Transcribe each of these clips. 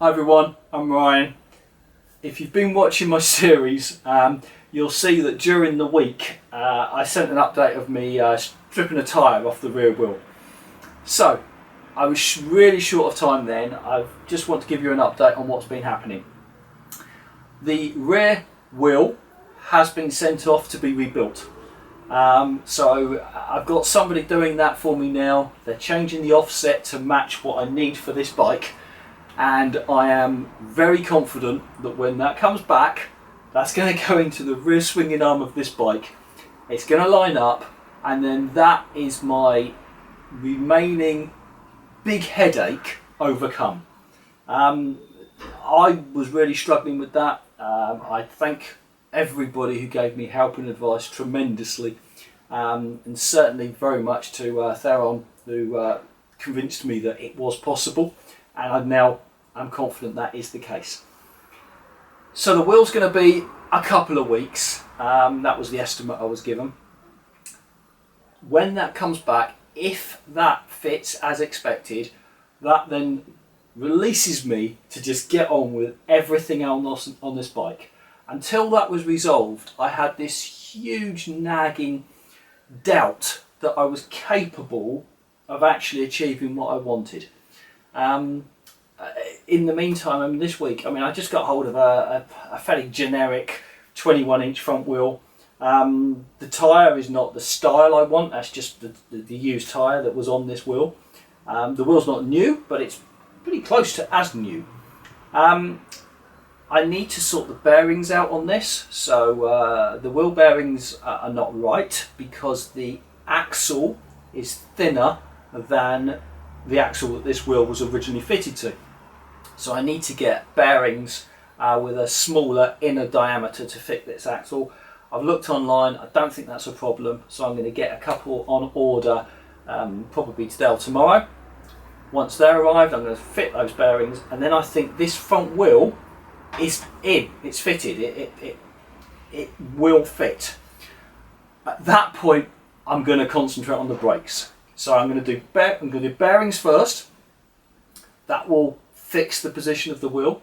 Hi everyone, I'm Ryan. If you've been watching my series, you'll see that during the week I sent an update of me stripping a tyre off the rear wheel. So, I was really short of time then. I just want to give you an update on what's been happening. The rear wheel has been sent off to be rebuilt. So I've got somebody doing that for me now. They're changing the offset to match what I need for this bike. And I am very confident that when that comes back, that's going to go into the rear swinging arm of this bike. It's going to line up, and then that is my remaining big headache overcome. I was really struggling with that. I thank everybody who gave me help and advice tremendously, and certainly very much to Theron, who convinced me that it was possible, and I'm confident that is the case. So the wheel's going to be a couple of weeks. That was the estimate I was given. When that comes back, if that fits as expected, that then releases me to just get on with everything else on this bike. Until that was resolved, I had this huge nagging doubt that I was capable of actually achieving what I wanted. In the meantime, this week, I just got hold of a fairly generic 21-inch front wheel. The tyre is not the style I want, that's just the used tyre that was on this wheel. The wheel's not new, but it's pretty close to as new. I need to sort the bearings out on this. So the wheel bearings are not right because the axle is thinner than the axle that this wheel was originally fitted to. So I need to get bearings with a smaller inner diameter to fit this axle. I've looked online, I don't think that's a problem, so I'm going to get a couple on order probably today or tomorrow. Once they're arrived, I'm going to fit those bearings, and then I think this front wheel is in, it's fitted, it will fit. At that point, I'm going to concentrate on the brakes. So I'm going to do bearings first. That will fix the position of the wheel.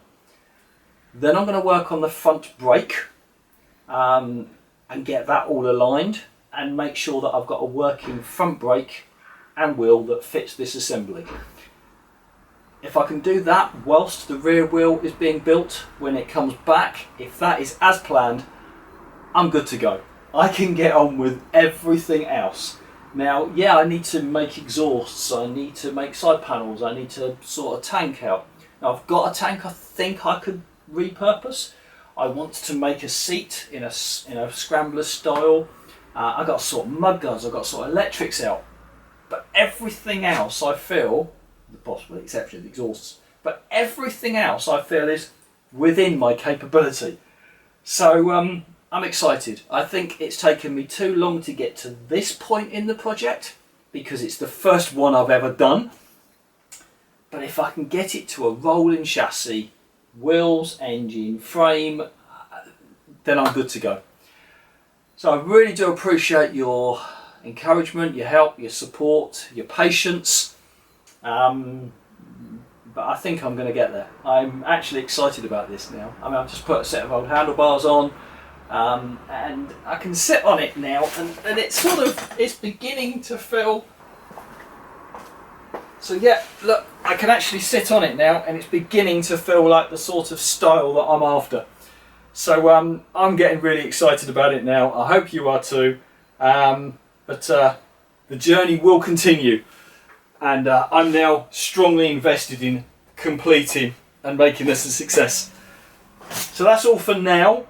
Then I'm going to work on the front brake and get that all aligned and make sure that I've got a working front brake and wheel that fits this assembly. If I can do that whilst the rear wheel is being built, when it comes back, if that is as planned, I'm good to go. I can get on with everything else. Now, yeah, I need to make exhausts, I need to make side panels, I need to sort a tank out. Now, I've got a tank I think I could repurpose. I want to make a seat in a Scrambler style. I've got to sort mud guards, I've got to sort electrics out. But everything else I feel, the possible exception of the exhausts, but everything else I feel is within my capability. So I'm excited. I think it's taken me too long to get to this point in the project because it's the first one I've ever done. But if I can get it to a rolling chassis, wheels, engine, frame, then I'm good to go. So I really do appreciate your encouragement, your help, your support, your patience. But I think I'm going to get there. I'm actually excited about this now. I've just put a set of old handlebars on. And I can sit on it now, and it's beginning to feel. So yeah, look, I can actually sit on it now, and it's beginning to feel like the sort of style that I'm after. So I'm getting really excited about it now. I hope you are too. But the journey will continue, and I'm now strongly invested in completing and making this a success. So that's all for now.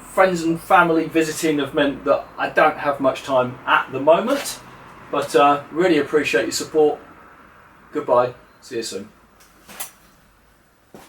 Friends and family visiting have meant that I don't have much time at the moment, but really appreciate your support. Goodbye, see you soon.